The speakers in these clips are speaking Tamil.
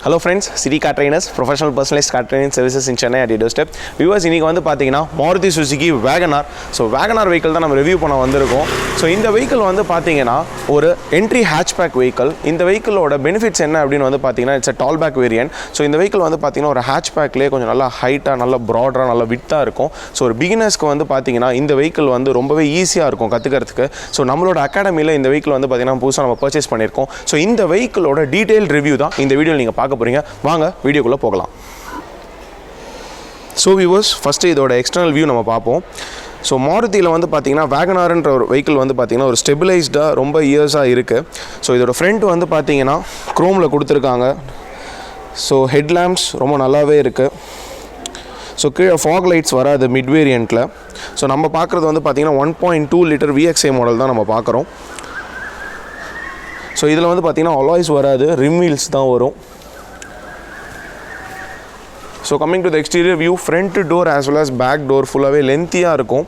Hello friends, City Car Trainers, professional personalized car training services in Chennai at your doorstep. Viewers, இன்னைக்கு வந்து பாத்தீங்கன்னா Maruti Suzuki Wagon R. So Wagon R vehicle தான் நம்ம ரிவ்யூ பண்ண வந்திருக்கோம். So இந்த vehicle வந்து பாத்தீங்கன்னா ஒரு entry hatchback vehicle. இந்த vehicleோட benefits என்ன அப்படினு வந்து பாத்தீங்கன்னா it's a tall back variant. So இந்த vehicle வந்து பாத்தீங்கன்னா ஒரு hatchbackலயே கொஞ்சம் நல்லா ஹைட்டா, நல்லா broader, நல்லா width-ஆ இருக்கும். So ஒரு beginnersக்கு வந்து பாத்தீங்கன்னா இந்த vehicle வந்து ரொம்பவே ஈஸியா இருக்கும் கத்துக்கிறதுக்கு. So நம்மளோட அகாடமில இந்த vehicle வந்து பாத்தீங்கன்னா புதுசா நம்ம purchase பண்ணிருக்கோம். So இந்த vehicle-ஓட detailed review தான் இந்த வீடியோல நீங்க பார்க்க போறீங்க. வாங்க வீடியோக்குள்ள போகலாம். So viewers, first இதோட external view நம்ம பார்ப்போம். ஸோ மாருதியில் வந்து பார்த்தீங்கன்னா Wagon Rன்ற ஒரு வெஹிக்கிள் வந்து பார்த்தீங்கன்னா ஒரு ஸ்டெபிளைஸ்டாக ரொம்ப இயர்ஸாக இருக்குது. ஸோ இதோட ஃப்ரண்ட் வந்து பார்த்தீங்கன்னா க்ரோமில் கொடுத்துருக்காங்க. ஸோ ஹெட் லேம்ப்ஸ் ரொம்ப நல்லாவே இருக்குது. ஸோ கீழே ஃபாக் லைட்ஸ் வராது மிட் வேரியண்ட்டில். ஸோ நம்ம பார்க்குறது வந்து பார்த்தீங்கன்னா 1.2 லிட்டர் VXI மாடல் தான் நம்ம பார்க்குறோம். ஸோ இதில் வந்து பார்த்தீங்கன்னா அலாய்ஸ் வராது, ரிம் வீல்ஸ் தான் வரும். So coming to the exterior view, front door as well as back door ஃபுல்லாகவே லென்த்தியாக இருக்கும்.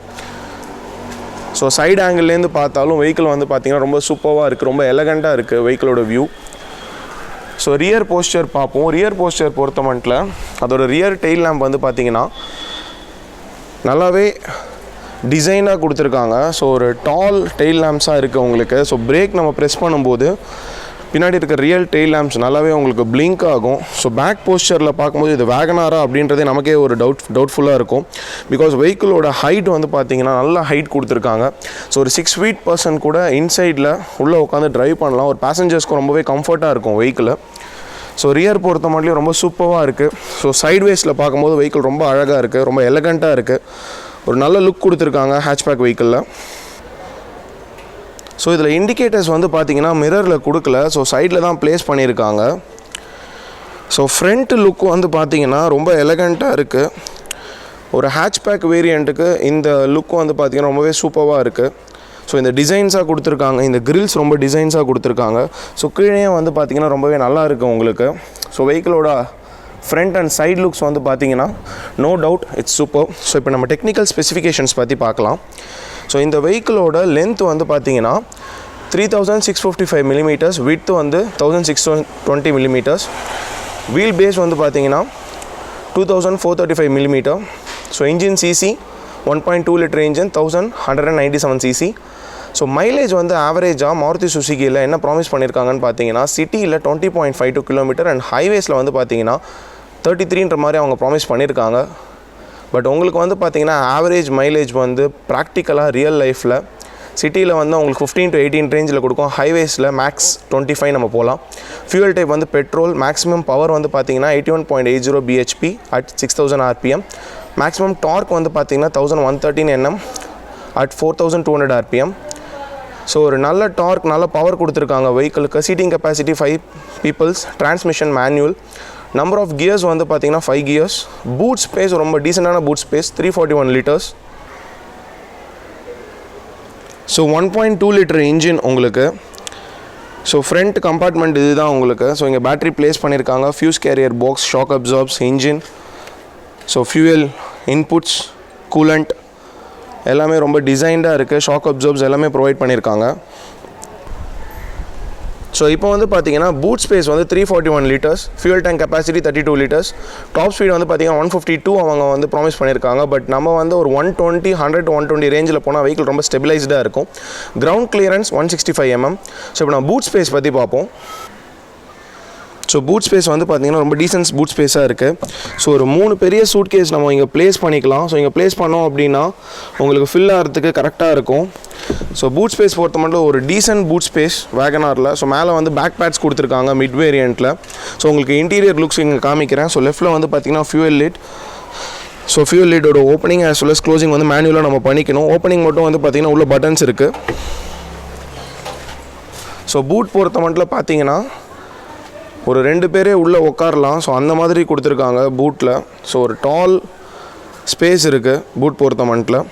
ஸோ சைடு ஆங்கிள்லேருந்து பார்த்தாலும் வெஹிக்கிள் வந்து பார்த்திங்கன்னா ரொம்ப சூப்பராக இருக்குது, ரொம்ப எலகண்ட்டாக இருக்குது வெஹிக்கிளோட வியூ. ஸோ ரியர் போஸ்டர் பார்ப்போம். ரியர் போஸ்டர் பொறுத்த மட்டும் அதோட ரியர் டெயில் லேம்ப் வந்து பார்த்திங்கன்னா நல்லாவே டிசைனாக கொடுத்துருக்காங்க. ஸோ ஒரு டால் டெயில் லேம்ப்ஸாக இருக்குது உங்களுக்கு. ஸோ பிரேக் நம்ம ப்ரெஸ் பண்ணும்போது பின்னாடி இருக்க ரியல் டெயில் லேம்ப்ஸ் நல்லாவே உங்களுக்கு பிளிங்க் ஆகும். ஸோ பேக் போஸ்டரில் பார்க்கும்போது இது Wagon R அப்படின்றதே நமக்கே ஒரு டவுட்ஃபுல்லாக இருக்கும். பிகாஸ் வெஹிக்கிளோட ஹைட் வந்து பார்த்தீங்கன்னா நல்ல ஹைட் கொடுத்துருக்காங்க. ஸோ ஒரு 6 feet பர்சன் கூட இன்சைடில் உள்ளே உட்காந்து ட்ரைவ் பண்ணலாம். ஒரு பேசஞ்சர்ஸ்க்கு ரொம்பவே கம்ஃபர்ட்டாக இருக்கும் வெஹிக்கிள். ஸோ ரியர் பொறுத்த மட்டும் ரொம்ப சூப்பராக இருக்குது. ஸோ சைட்வேஸில் பார்க்கும்போது வெஹிக்கிள் ரொம்ப அழகாக இருக்குது, ரொம்ப எலகண்ட்டாக இருக்குது. ஒரு நல்ல லுக் கொடுத்துருக்காங்க ஹேட்ச்பேக் வெஹிக்கிளில். ஸோ இதில் இண்டிகேட்டர்ஸ் வந்து பார்த்தீங்கன்னா மிரரில் கொடுக்கல, ஸோ சைடில் தான் ப்ளேஸ் பண்ணியிருக்காங்க. ஸோ ஃப்ரண்ட் லுக் வந்து பார்த்தீங்கன்னா ரொம்ப எலகண்ட்டாக இருக்குது. ஒரு ஹேட்ச்பேக் வேரியண்ட்டுக்கு இந்த லுக் வந்து பார்த்தீங்கன்னா ரொம்பவே சூப்பராக இருக்குது. ஸோ இந்த டிசைன்ஸாக கொடுத்துருக்காங்க, இந்த கிரில்ஸ் ரொம்ப டிசைன்ஸாக கொடுத்துருக்காங்க. ஸோ கீழே வந்து பார்த்தீங்கன்னா ரொம்பவே நல்லா இருக்குது உங்களுக்கு. ஸோ வெஹிக்கிளோட ஃப்ரண்ட் அண்ட் சைட் லுக்ஸ் வந்து பார்த்தீங்கன்னா no doubt it's super. So இப்போ நம்ம டெக்னிக்கல் ஸ்பெசிஃபிகேஷன்ஸ் பற்றி பார்க்கலாம். ஸோ இந்த வெஹிக்கிளோட லென்த் வந்து பார்த்தீங்கன்னா 3655 mm, விட்த் வந்து 1620 mm, வீல் பேஸ் வந்து பார்த்தீங்கன்னா 2435 mm. So engine CC 1.2 litre engine 1197 cc. So mileage வந்து ஆவரேஜாக மாருதி சுசுகியில் என்ன ப்ராமிஸ் பண்ணியிருக்காங்கன்னு பார்த்தீங்கன்னா சிட்டியில் 20.52 km அண்ட் ஹைவேஸில் வந்து பார்த்தீங்கன்னா 33ன்ற மாதிரி அவங்க ப்ராமிஸ் பண்ணியிருக்காங்க. பட் உங்களுக்கு வந்து பார்த்தீங்கன்னா ஆவரேஜ் மைலேஜ் வந்து ப்ராக்டிக்கலாக ரியல் லைஃப்பில் சிட்டியில் வந்து உங்களுக்கு 15 to 18 ரேஞ்சில் கொடுக்கும். ஹைவேஸில் மேக்ஸ் 25 நம்ம போகலாம். ஃபியூல் டைப் வந்து பெட்ரோல். மேக்ஸிமம் பவர் வந்து பார்த்தீங்கன்னா 81.80 bhp at 6000 rpm. Maximum dark வந்து பார்த்தீங்கன்னா 1113 Nm அட் 4200 rpm. ஸோ ஒரு நல்ல டார்க், நல்ல பவர் கொடுத்துருக்காங்க வெஹிக்கிளுக்கு. Seating capacity 5 peoples, transmission manual. Number of gears வந்து பார்த்தீங்கன்னா 5 gears. பூட் ஸ்பேஸ் ரொம்ப டீசெண்டான boot space, 341 liters. So 1.2 litre engine உங்களுக்கு. ஸோ ஃப்ரண்ட் கம்பார்ட்மெண்ட் இது தான் உங்களுக்கு. ஸோ இங்கே பேட்டரி ப்ளேஸ் பண்ணியிருக்காங்க, fuse carrier box, shock absorbs, engine. So fuel inputs, coolant எல்லாமே ரொம்ப டிசைன்டாக இருக்குது. ஷாக் அப்சார்ப்ஸ் எல்லாமே ப்ரொவைட் பண்ணியிருக்காங்க. ஸோ இப்போ வந்து பார்த்தீங்கன்னா பூட் ஸ்பேஸ் வந்து 341 liters, fuel tank capacity 32 liters. Top speed வந்து பார்த்தீங்கன்னா 152 அவங்க வந்து ப்ராமிஸ் பண்ணியிருக்காங்க. பட் நம்ம வந்து ஒரு 120, 100 to 120 ரேஞ்சில் போனால் வெஹிக்கிள் ரொம்ப ஸ்டெபிளைஸ்டாக இருக்கும். Ground clearance 165 mm. ஸோ இப்போ நான் பூட் ஸ்பேஸ் பற்றி பார்ப்போம். ஸோ பூட் ஸ்பேஸ் வந்து பார்த்தீங்கன்னா ரொம்ப டீசன்ட் பூட் ஸ்பேஸாக இருக்குது. ஸோ ஒரு 3 பெரிய சூட் கேஸ் நம்ம இங்கே ப்ளேஸ் பண்ணிக்கலாம். ஸோ இங்கே ப்ளேஸ் பண்ணோம் அப்படின்னா உங்களுக்கு ஃபில் ஆகிறதுக்கு கரெக்டாக இருக்கும். ஸோ பூட் ஸ்பேஸ் பொறுத்த மட்டும் ஒரு டீசன்ட் பூட் ஸ்பேஸ் Wagon Rல. ஸோ மேலே வந்து பேக் பேட்ஸ் கொடுத்துருக்காங்க மிட் வேரியண்ட்டில். ஸோ உங்களுக்கு இன்டீரியர் லுக்ஸ் இங்கே காமிக்கிறேன். ஸோ லெஃப்ட்டில் வந்து பார்த்தீங்கன்னா ஃபியூயல் லிட். ஸோ ஃபியூயல் லிட்டோட opening as well as closing வந்து மேனுவலாக நம்ம பண்ணிக்கணும். ஓப்பனிங் மட்டும் வந்து பார்த்தீங்கன்னா உள்ள பட்டன்ஸ் இருக்குது. ஸோ பூட் பொறுத்த மட்டும் பார்த்தீங்கன்னா ஒரு 2 பேரே உள்ளே உட்காரலாம். ஸோ அந்த மாதிரி கொடுத்துருக்காங்க பூட்டில். ஸோ ஒரு டால் ஸ்பேஸ் இருக்குது பூட் பொறுத்த மட்டும்.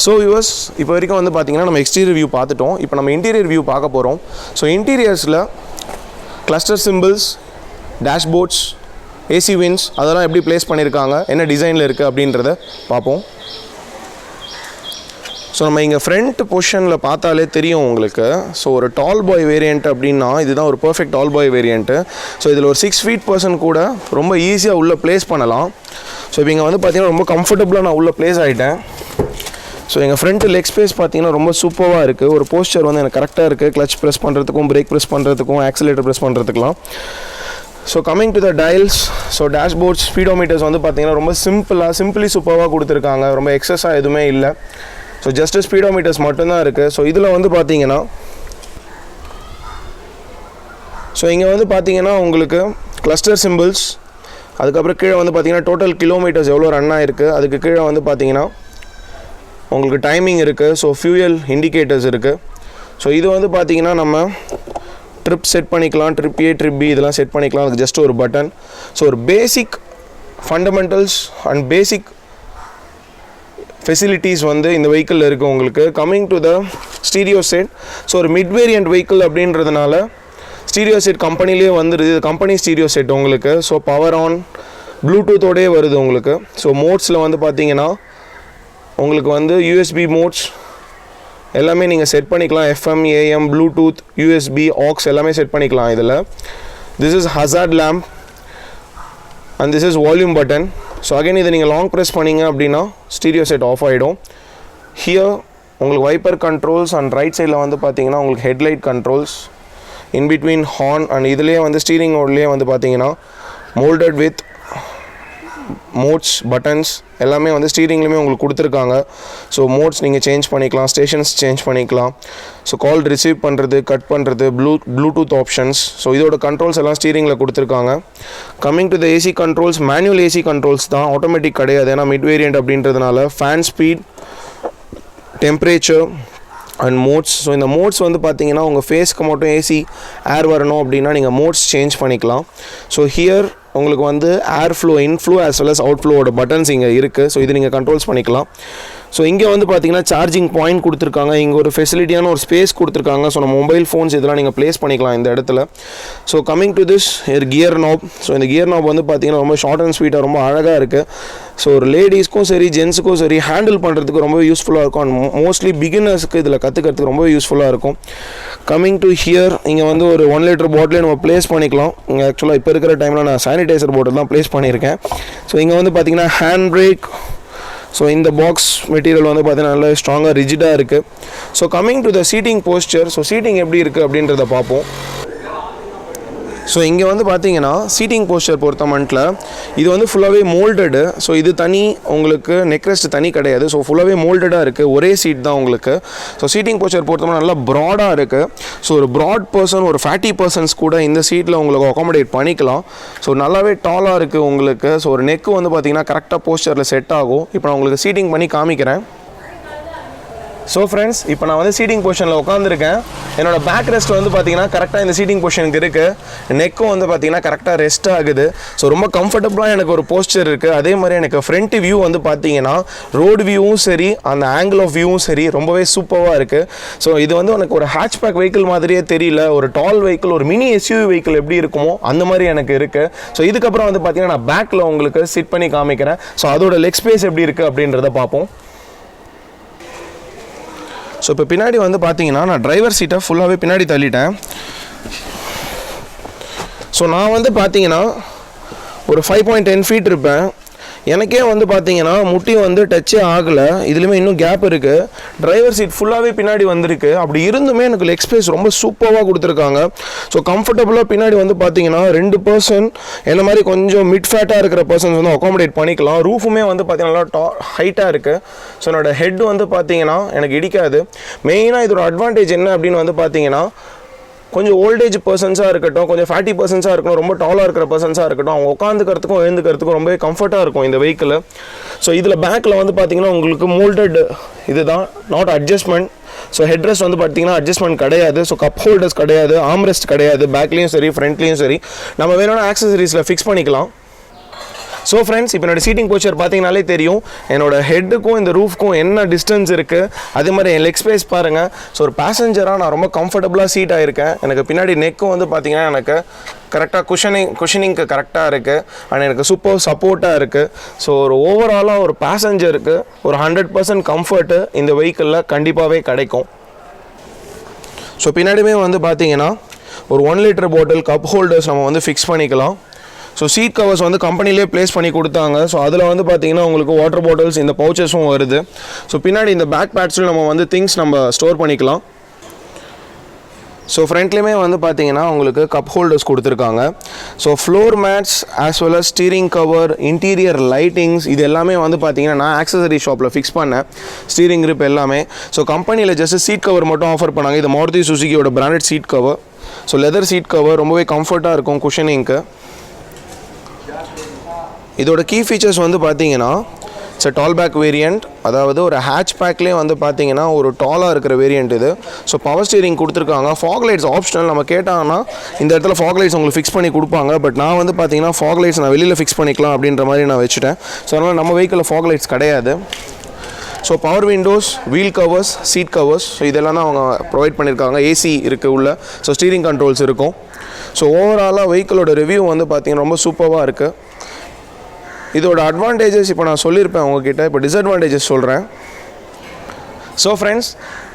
ஸோ வியூவர்ஸ், இப்போ வரைக்கும் வந்து பார்த்தீங்கன்னா நம்ம எக்ஸ்டீரியர் வியூ பார்த்துட்டோம். இப்போ நம்ம இன்டீரியர் வியூ பார்க்க போகிறோம். ஸோ இன்டீரியர்ஸில் cluster symbols, dashboards, AC vents அதெல்லாம் எப்படி ப்ளேஸ் பண்ணியிருக்காங்க, என்ன டிசைனில் இருக்குது அப்படின்றத பார்ப்போம். ஸோ நம்ம இங்கே ஃப்ரண்ட் பொசிஷனில் பார்த்தாலே தெரியும் உங்களுக்கு. ஸோ ஒரு டால் பாய் வேரியண்ட் அப்படின்னா இதுதான் ஒரு பர்ஃபெக்ட் டால் பாய் வேரியண்ட்டு. ஸோ இதில் ஒரு 6 feet பர்சன் கூட ரொம்ப ஈஸியாக உள்ளே ப்ளேஸ் பண்ணலாம். ஸோ இப்போ இங்கே வந்து பார்த்திங்கன்னா ரொம்ப கம்ஃபர்டபுளாக நான் உள்ளே ப்ளேஸ் ஆகிட்டேன். ஸோ எங்கள் ஃப்ரண்ட் லெக் ஸ்பேஸ் பார்த்திங்கன்னா ரொம்ப சூப்பராக இருக்குது. ஒரு போஸ்டர் வந்து எனக்கு கரெக்டாக இருக்குது. கிளச் ப்ரெஸ் பண்ணுறதுக்கும், பிரேக் ப்ரெஸ் பண்ணுறதுக்கும், ஆக்சிலேட்டர் ப்ரெஸ் பண்ணுறதுக்குலாம். So coming to the dials, so dashboards, speedometers வந்து பார்த்திங்கன்னா ரொம்ப சிம்பிளி சூப்பராக கொடுத்துருக்காங்க. ரொம்ப எக்ஸஸாக எதுவுமே இல்லை. ஸோ ஜஸ்ட்டு ஸ்பீடோமீட்டர்ஸ் மட்டும்தான் இருக்குது. ஸோ இதில் வந்து பார்த்தீங்கன்னா இங்கே வந்து பார்த்தீங்கன்னா உங்களுக்கு கிளஸ்டர் சிம்பிள்ஸ், அதுக்கப்புறம் கீழே வந்து பார்த்தீங்கன்னா டோட்டல் கிலோமீட்டர்ஸ் எவ்வளோ ரன் ஆகிருக்கு, அதுக்கு கீழே வந்து பார்த்தீங்கன்னா உங்களுக்கு டைமிங் இருக்குது. ஸோ ஃபியூயல் இண்டிகேட்டர்ஸ் இருக்குது. ஸோ இது வந்து பார்த்தீங்கன்னா நம்ம ட்ரிப் செட் பண்ணிக்கலாம், ட்ரிப் ஏ, ட்ரிப் பி இதெல்லாம் செட் பண்ணிக்கலாம். அதுக்கு ஜஸ்ட் ஒரு பட்டன். ஸோ ஒரு பேசிக் ஃபண்டமெண்டல்ஸ் அண்ட் பேசிக் ஃபெசிலிட்டிஸ் வந்து இந்த வெஹிக்கிளில் இருக்குது உங்களுக்கு. Coming to the stereo set, so ஒரு மிட் வேரியண்ட் வெஹிக்கிள் அப்படின்றதுனால ஸ்டீரியோ செட் கம்பெனிலே வந்துடுது. இது கம்பெனி ஸ்டீரியோ செட் உங்களுக்கு. ஸோ பவர் ஆன், ப்ளூடூத்தோடே வருது உங்களுக்கு. ஸோ மோட்ஸில் வந்து பார்த்தீங்கன்னா உங்களுக்கு வந்து யூஎஸ்பி மோட்ஸ் எல்லாமே நீங்கள் செட் பண்ணிக்கலாம். FM, AM, Bluetooth, USB, AUX எல்லாமே செட் பண்ணிக்கலாம் இதில். This is hazard lamp and this is volume button. So again இதை நீங்கள் லாங் ப்ரெஸ் பண்ணிங்க அப்படின்னா ஸ்டீரியோ செட் ஆஃப் ஆகிடும். ஹியர் உங்களுக்கு வைப்பர் கண்ட்ரோல்ஸ் அண்ட் ரைட் சைடில் வந்து பார்த்தீங்கன்னா உங்களுக்கு headlight controls, in between horn and இதுலேயே வந்து ஸ்டீரிங் ஓட்லேயே வந்து பார்த்தீங்கன்னா மோல்டட் வித் மோட்ஸ், பட்டன்ஸ் எல்லாமே வந்து ஸ்டீரிங்லேயுமே உங்களுக்கு கொடுத்துருக்காங்க. ஸோ மோட்ஸ் நீங்கள் சேஞ்ச் பண்ணிக்கலாம், ஸ்டேஷன்ஸ் சேஞ்ச் பண்ணிக்கலாம். ஸோ கால் ரிசீவ் பண்ணுறது, கட் பண்ணுறது, ப்ளூடூத் ஆப்ஷன்ஸ். ஸோ இதோட கண்ட்ரோல்ஸ் எல்லாம் ஸ்டீரிங்கில் கொடுத்துருக்காங்க. Coming to the AC controls, manual AC controls தான், ஆட்டோமேட்டிக் கிடையாது. ஏன்னா மிட் வேரியண்ட் அப்படின்றதுனால fan speed, temperature and modes. So இந்த மோட்ஸ் வந்து பார்த்தீங்கன்னா உங்கள் ஃபேஸ்க்கு மட்டும் ஏசி ஏர் வரணும் அப்படின்னா நீங்கள் மோட்ஸ் சேஞ்ச் பண்ணிக்கலாம். ஸோ ஹியர் உங்களுக்கு வந்து air flow, inflow as well as அவுட் ஃப்ளோவோட பட்டன்ஸ் இங்கே இருக்குது. ஸோ இது நீங்கள் கண்ட்ரோல்ஸ் பண்ணிக்கலாம். ஸோ இங்கே வந்து பார்த்தீங்கன்னா சார்ஜிங் பாயிண்ட் கொடுத்துருக்காங்க. இங்கே ஒரு ஃபெசிலிட்டியான ஒரு ஸ்பேஸ் கொடுத்துருக்காங்க. ஸோ நம்ம மொபைல் ஃபோன்ஸ் இதெல்லாம் நீங்கள் ப்ளேஸ் பண்ணிக்கலாம் இந்த இடத்துல. So coming to this gear knob. So இந்த கியர் நாப் வந்து பார்த்தீங்கன்னா ரொம்ப ஷார்ட் அண்ட் ஸ்வீட்டாக ரொம்ப அழகாக இருக்குது. ஸோ ஒரு லேடிஸ்க்கும் சரி ஜென்ஸுக்கும் சரி ஹேண்டில் பண்ணுறதுக்கு ரொம்ப யூஸ்ஃபுல்லாக இருக்கும். அண்ட் மோஸ்ட்லி பிகினர்ஸ்க்கு இதில் கற்றுக்கிறதுக்கு ரொம்ப யூஸ்ஃபுல்லாக இருக்கும். கம்மிங் டு ஹியர் இங்கே வந்து ஒரு 1 liter பாட்டிலே நம்ம ப்ளேஸ் பண்ணிக்கலாம். இங்கே ஆக்சுவலாக இப்போ இருக்கிற டைமில் நான் சானிடைசர் பாட்டில் தான் ப்ளேஸ் பண்ணியிருக்கேன். ஸோ இங்கே வந்து பார்த்தீங்கன்னா ஹேண்ட் பிரேக். ஸோ இந்த பாக்ஸ் மெட்டீரியல் வந்து பார்த்தீங்கன்னா நல்லா ஸ்ட்ராங்காக ரிஜிடாக இருக்குது. So coming to the seating posture, so seating எப்படி இருக்குது அப்படின்றத பார்ப்போம். ஸோ இங்கே வந்து பார்த்தீங்கன்னா சீட்டிங் போஸ்டர் பொறுத்த மட்டில் இது வந்து ஃபுல்லாகவே மோல்டடு. ஸோ இது தனி, உங்களுக்கு நெக் ரெஸ்ட் தனி கிடையாது. ஸோ ஃபுல்லாகவே மோல்டடாக இருக்குது, ஒரே சீட் தான் உங்களுக்கு. ஸோ சீட்டிங் போஸ்டர் பொறுத்த மட்டும் நல்லா ப்ராடாக இருக்குது. ஸோ ஒரு ப்ராட் பர்சன், ஒரு ஃபேட்டி பர்சன்ஸ் கூட இந்த சீட்டில் உங்களுக்கு அகாமடேட் பண்ணிக்கலாம். ஸோ நல்லாவே டாலாக இருக்குது உங்களுக்கு. ஸோ ஒரு நெக்கு வந்து பார்த்தீங்கன்னா கரெக்டாக போஸ்டரில் செட் ஆகும். இப்போ நான் உங்களுக்கு சீட்டிங் பண்ணி காமிக்கிறேன். ஸோ ஃப்ரெண்ட்ஸ், இப்போ நான் வந்து சீட்டிங் பொசிஷனில் உட்காந்துருக்கேன். என்னோட பேக் ரெஸ்ட் வந்து பார்த்தீங்கன்னா கரெக்டாக இந்த சீட்டிங் பொசிஷனுக்கு இருக்குது. நெக்கும் வந்து பார்த்தீங்கன்னா கரெக்டாக ரெஸ்ட் ஆகுது. ஸோ ரொம்ப கம்ஃபர்டபுளாக எனக்கு ஒரு போஸ்டர் இருக்குது. அதே மாதிரி எனக்கு ஃப்ரண்ட் வியூ வந்து பார்த்தீங்கன்னா ரோடு வியூவும் சரி, அந்த ஆங்கிள் ஆஃப் வியூவும் சரி ரொம்பவே சூப்பராக இருக்குது. ஸோ இது வந்து எனக்கு ஒரு ஹேட்ச்பேக் வெஹிக்கிள் மாதிரியே தெரியல. ஒரு டால் வெஹிக்கிள், ஒரு மினி SUV வெஹிக்கிள் எப்படி இருக்குமோ அந்த மாதிரி எனக்கு இருக்குது. ஸோ இதுக்கப்புறம் வந்து பார்த்தீங்கன்னா நான் பேக்கில் உங்களுக்கு சிட் பண்ணி காமிக்கிறேன். ஸோ அதோட லெக் ஸ்பேஸ் எப்படி இருக்குது அப்படின்றத பார்ப்போம். ஸோ இப்போ பின்னாடி வந்து பார்த்தீங்கன்னா நான் டிரைவர் சீட்டை ஃபுல்லாகவே பின்னாடி தள்ளிட்டேன். ஸோ நான் வந்து பார்த்தீங்கன்னா ஒரு 5.10 feet இருப்பேன். எனக்கே வந்து பார்த்தீங்கன்னா முட்டி வந்து டச்சே ஆகலை. இதுலேயுமே இன்னும் கேப் இருக்குது. டிரைவர் சீட் ஃபுல்லாகவே பின்னாடி வந்திருக்கு. அப்படி இருந்துமே எனக்கு லெக் ஸ்பேஸ் ரொம்ப சூப்பராக கொடுத்துருக்காங்க. ஸோ கம்ஃபர்டபுளாக பின்னாடி வந்து பார்த்தீங்கன்னா 2 person என்ன மாதிரி கொஞ்சம் மிட் ஃபேட்டாக இருக்கிற பர்சன்ஸ் வந்து அகாமடேட் பண்ணிக்கலாம். ரூஃபுமே வந்து பார்த்தீங்கன்னா நல்லா ஹைட்டாக இருக்குது. ஸோ என்னோட ஹெட் வந்து பார்த்தீங்கன்னா எனக்கு இடிக்காது. மெயினாக இதோட அட்வான்டேஜ் என்ன அப்படின்னு வந்து பார்த்தீங்கன்னா கொஞ்சம் ஓல்டேஜ் பர்சன்ஸாக இருக்கட்டும், கொஞ்சம் ஃபேட்டி பர்சன்ஸாக இருக்கட்டும், ரொம்ப டாலாக இருக்கிற பர்சன்ஸாக இருக்கட்டும், அவங்க உட்காந்துக்கிறதுக்கும் எழுந்துக்கிறதுக்கும் ரொம்பவே கம்ஃபர்ட்டாக இருக்கும் இந்த வெஹிக்கிள். ஸோ இதில் பேக்கில் வந்து பார்த்தீங்கன்னா உங்களுக்கு மோல்டட் இதுதான், நாட் அட்ஜஸ்ட்மெண்ட். ஸோ ஹெட்ரெஸ்ட் வந்து பார்த்தீங்கன்னா அட்ஜஸ்ட்மெண்ட் கிடையாது. ஸோ கப் ஹோல்டர்ஸ் கிடையாது, ஆம்ரெஸ்ட் கிடையாது. பேக்லேயும் சரி ஃப்ரண்ட்லேயும் சரி நம்ம வேணும்னா ஆக்சசரிஸில் ஃபிக்ஸ் பண்ணிக்கலாம். ஸோ ஃப்ரெண்ட்ஸ், இப்போ என்னோட சீட்டிங் போஸ்டர் பார்த்தீங்கனாலே தெரியும் என்னோட ஹெட்டுக்கும் இந்த ரூஃப்க்கும் என்ன டிஸ்டன்ஸ் இருக்குது. அதே மாதிரி என் லெக் ஸ்பேஸ் பாருங்கள். ஸோ ஒரு பேசஞ்சராக நான் ரொம்ப கம்ஃபர்டபுளாக சீட் ஆகிருக்கேன். எனக்கு பின்னாடி நெக்கும் வந்து பார்த்தீங்கன்னா எனக்கு கரெக்டாக குஷனிங்க்கு கரெக்டாக இருக்குது அண்ட் எனக்கு சூப்பர் சப்போர்ட்டாக இருக்குது. ஸோ ஒரு ஓவராலாக ஒரு பேசஞ்சருக்கு ஒரு 100% கம்ஃபர்ட்டு இந்த வெஹிக்கிளில் கண்டிப்பாகவே கிடைக்கும். ஸோ பின்னாடியுமே வந்து பார்த்தீங்கன்னா ஒரு 1 லிட்டர் பாட்டில் கப் ஹோல்டர்ஸ் நம்ம வந்து ஃபிக்ஸ் பண்ணிக்கலாம். ஸோ சீட் கவர்ஸ் வந்து கம்பெனிலே ப்ளேஸ் பண்ணி கொடுத்தாங்க. ஸோ அதில் வந்து பார்த்தீங்கன்னா உங்களுக்கு வாட்டர் பாட்டில்ஸ் இந்த பவுச்சஸும் வருது. ஸோ பின்னாடி இந்த பேக் பேட்ஸில் நம்ம வந்து திங்ஸ் நம்ம ஸ்டோர் பண்ணிக்கலாம். ஸோ ஃப்ரண்ட்லேயுமே வந்து பார்த்தீங்கன்னா உங்களுக்கு கப் ஹோல்டர்ஸ் கொடுத்துருக்காங்க. So floor mats as well as steering cover, interior lightings இது எல்லாமே வந்து பார்த்தீங்கன்னா நான் ஆக்சசரி ஷாப்பில் ஃபிக்ஸ் பண்ணேன். ஸ்டீரிங் கிரிப் எல்லாமே. ஸோ கம்பெனியில் ஜஸ்ட் சீட் கவர் மட்டும் ஆஃபர் பண்ணாங்க. இது மாருதி சுசுகியோட branded seat cover. So leather seat cover ரொம்பவே கம்ஃபர்ட்டாக இருக்கும் குஷனிங்க்கு. இதோட கீ ஃபீச்சர்ஸ் வந்து பார்த்தீங்கன்னா இட்ஸ் டால் பேக் வேரியண்ட், அதாவது ஒரு ஹேட்ச் பேக்லேயே வந்து பார்த்தீங்கன்னா ஒரு டாலாக இருக்கிற வேரியண்ட் இது. ஸோ பவர் ஸ்டீரிங் கொடுத்துருக்காங்க. Fog lights optional. நம்ம கேட்டாங்கன்னா இந்த இடத்துல ஃபாக் லைட்ஸ் உங்களுக்கு ஃபிக்ஸ் பண்ணி கொடுப்பாங்க. பட் நான் வந்து பார்த்தீங்கன்னா ஃபாக் லைட்ஸ் நான் வெளியில் ஃபிக்ஸ் பண்ணிக்கலாம் அப்படின்ற மாதிரி நான் வச்சுட்டேன். ஸோ அதனால் நம்ம வெஹிக்கிளில் ஃபாக் லைட்ஸ் கிடையாது. So power windows, wheel covers, seat covers, so இதெல்லாம் தான் அவங்க ப்ரொவைட் பண்ணியிருக்காங்க. ஏசி இருக்குது உள்ள. ஸோ ஸ்டீரிங் கண்ட்ரோல்ஸ் இருக்கும். ஸோ ஓவராலாக வெஹிக்கிளோட ரிவ்யூ வந்து பார்த்தீங்கன்னா ரொம்ப சூப்பராக இருக்குது. இதோட அட்வான்டேஜஸ் இப்போ நான் சொல்லியிருப்பேன் உங்ககிட்ட. இப்போ டிஸ்அட்வான்டேஜஸ் சொல்கிறேன். So friends,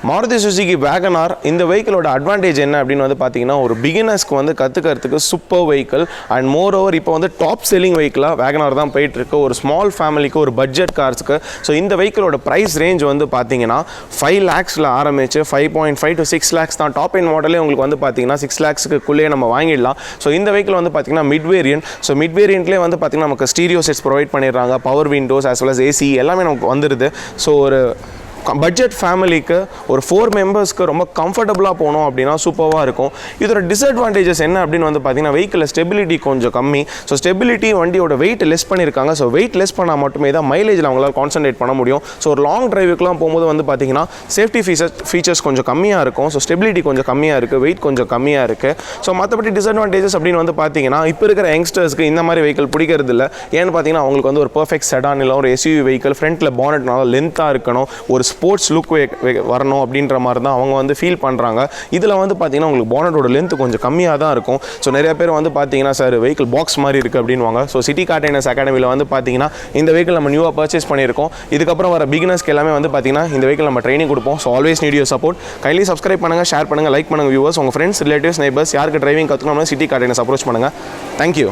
Maruti Suzuki Wagon R இந்த வெஹிக்கிளோட அட்வான்டேஜ் என்ன அப்படின்னு வந்து பார்த்தீங்கன்னா ஒரு பிகினர்ஸ்க்கு வந்து கற்றுக்கிறதுக்கு super vehicle. And more over இப்போ வந்து டாப் செல்லிங் வெஹிக்கிளாக வேகனார் தான் போயிட்டுருக்கு ஒரு ஸ்மால் ஃபேமிலிக்கு, ஒரு பட்ஜெட் கார்ஸ்க்கு. ஸோ இந்த வெஹிக்கிளோட ப்ரைஸ் ரேஞ்ச் வந்து பார்த்தீங்கன்னா 5 lakhsல ஆரம்பிச்சு 5.5 to 6 lakhs தான். டாப் எண்ட் மாடலே உங்களுக்கு வந்து பார்த்தீங்கன்னா 6 lakhsக்குள்ளேயே நம்ம வாங்கிடலாம். ஸோ இந்த வெஹிக்கிள் வந்து பார்த்தீங்கன்னா மிட் வேரியன்ட். ஸோ மிட் வேரியன்ட்லேயே வந்து பார்த்தீங்கன்னா நமக்கு ஸ்டீரியோ செட்ஸ் ப்ரொவைட் பண்ணிடுறாங்க. Power windows as well as AC எல்லாமே நமக்கு வந்துடுது. ஸோ ஒரு பட்ஜெட் ஃபேமிலிக்கு ஒரு 4 மெம்பர்ஸ்க்கு ரொம்ப கம்ஃபர்டபுளாக போனோம் அப்படின்னா சூப்பராக இருக்கும். இதோட டிஸ்அட்வான்டேஜஸ் என்ன அப்படின்னு வந்து பார்த்தீங்கன்னா வெஹிக்கிளில் ஸ்டெபிலிட்டி கொஞ்சம் கம்மி. ஸோ ஸ்டெபிலிட்டி வண்டியோட வெயிட் லெஸ் பண்ணியிருக்காங்க. ஸோ வெயிட் லெஸ் பண்ணால் மட்டுமே தான் மைலேஜில் அவங்களால கான்சன்ட்ரேட் பண்ண முடியும். ஸோ ஒரு லாங் டிரைவுக்குலாம் போகும்போது வந்து பார்த்தீங்கன்னா சேஃப்டி ஃபீச்சர்ஸ் கொஞ்சம் கம்மியாக இருக்கும். ஸோ ஸ்டெபிலிட்டி கொஞ்சம் கம்மியாக இருக்குது, வெயிட் கொஞ்சம் கம்மியாக இருக்குது. ஸோ மற்றபடி டிஸ்அட்வான்டேஜஸ் அப்படின்னு வந்து பார்த்தீங்கன்னா இப்போ இருக்கிற யங்ஸ்டர்ஸ்க்கு இந்த மாதிரி வெஹிக்கிள் பிடிக்கிறது இல்லை. ஏன்னு பார்த்தீங்கன்னா அவங்களுக்கு வந்து ஒரு பர்ஃபெக்ட் செடான் இல்லை ஒரு எஸ்யூவி வெஹிக்கிள், ஃப்ரண்ட்டில் பானட் நல்லா லென்த்தாக இருக்கணும், ஒரு ஸ்போர்ட்ஸ் லுக் வரணும் அப்படின்ற மாதிரி தான் அவங்க வந்து ஃபீல் பண்ணுறாங்க. இதில் வந்து பார்த்தீங்கன்னா உங்களுக்கு பானட்டோட லென்த் கொஞ்சம் கம்மியாக தான் இருக்கும். ஸோ நிறைய பேர் வந்து பார்த்தீங்கன்னா சார் வெஹிக்கிள் பாக்ஸ் மாதிரி இருக்குது அப்படின்வாங்க. ஸோ சிட்டி கார் ட்ரெய்னர்ஸ் அகாடமியில் வந்து பார்த்தீங்கன்னா இந்த வெஹிக்கிள் நம்ம நியூவாக பர்ச்சேஸ் பண்ணியிருக்கோம். இதுக்கப்புறம் வர பிகினர்ஸ்க்கு எல்லாமே வந்து பார்த்தீங்கன்னா இந்த வெஹிக்கிள் நம்ம ட்ரைனிங் கொடுப்போம். So always need your support. கைலி சப்ஸ்கிரைப் பண்ணுங்கள், ஷேர் பண்ணுங்கள், லைக் பண்ணுங்கள் வியூவர்ஸ். உங்கள் ஃப்ரெண்ட்ஸ், ரிலேட்டிவ்ஸ், நெய்பர்ஸ் யாருக்கு டிரைவிங் கற்றுக்கணும்னா சிட்டி கார் ட்ரெய்னர்ஸ் அப்ரோச் பண்ணுங்கள். தேங்க்யூ.